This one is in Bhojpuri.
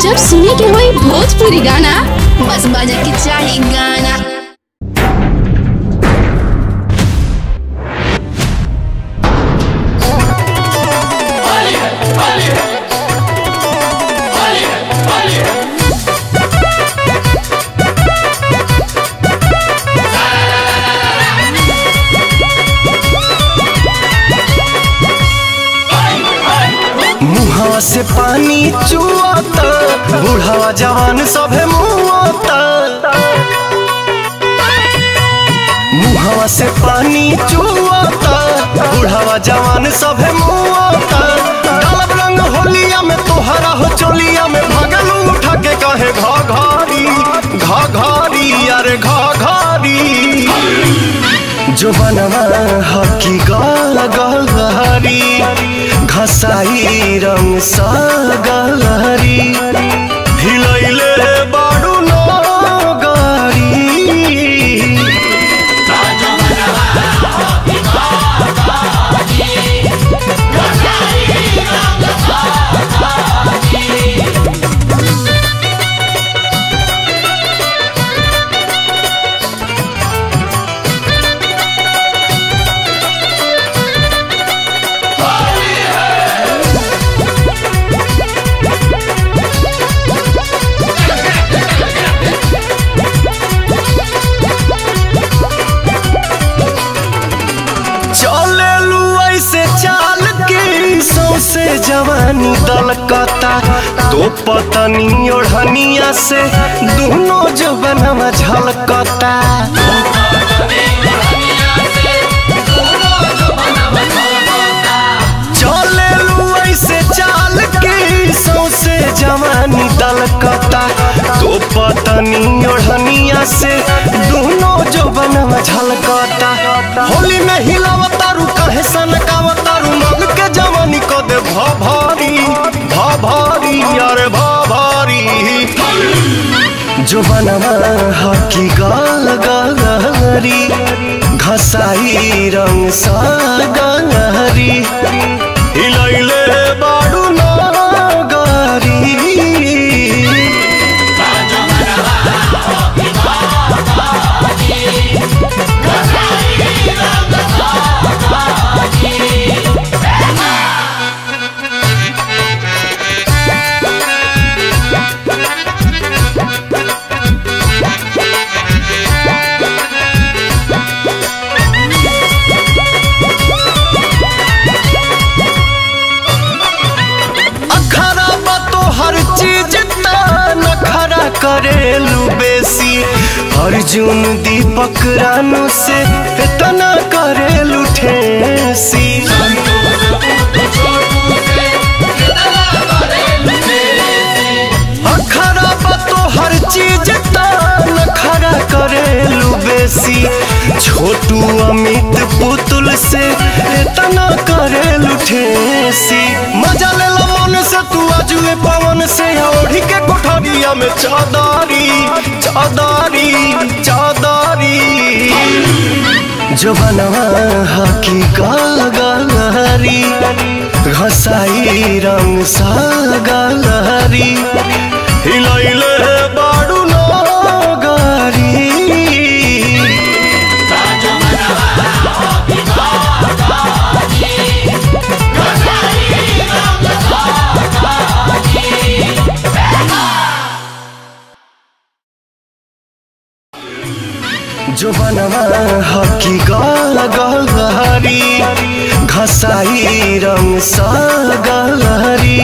जब सुने के होई भोजपुरी गाना बस बजे के चाही गाना। मुहावा से पानी चुआता, बूढ़ावा जवान सभे मुआता। मुहावा से पानी चुआता, बूढ़ावा जवान सभे मुआता। डालब रंग होलिया में तोहरा हो चोलिया में भगलू उठा के कहे घाघारी घाघारी अरे घाघारी। जो बनवा हकी गलहरी घसाई रंग सा गलहरी हिलैले बाडू नगारी। से जवानी दलकता तो पतनी ओढ़निया से दोनों जवनवा झलकता। चले लू ऐसे चाल के सौसे जवानी दलकता तो पतनी ओढ़निया से दोनों जवनवा झलकता। होली में हिलावतारू कहे सनकावतारू मन के जवानी को दे भाभारी भाभारी अरे भाभारी। जो बनवा हकी गलहरी घसाई रंग सा गलहरी हिलैले बाडू नगारी। करेलू बेसी अर्जुन दीपक रानू से इतना करेलू ठेसी। अखरा बतो हर चीज नखरा करेलू बेसी छोटू अमित पुतुल से इतना करेलू ठेसी। मजा ले लो मन से तू आजुए पवन से ओढ़ी के कोठरिया में चादारी चादारी चादारी। जो बनवा हकी गलहरी घसाई रंग सा गलहरी हिलैले बाडू नगारी। जो बनवा हकी गलहरी घसाई रंग सा गलहरी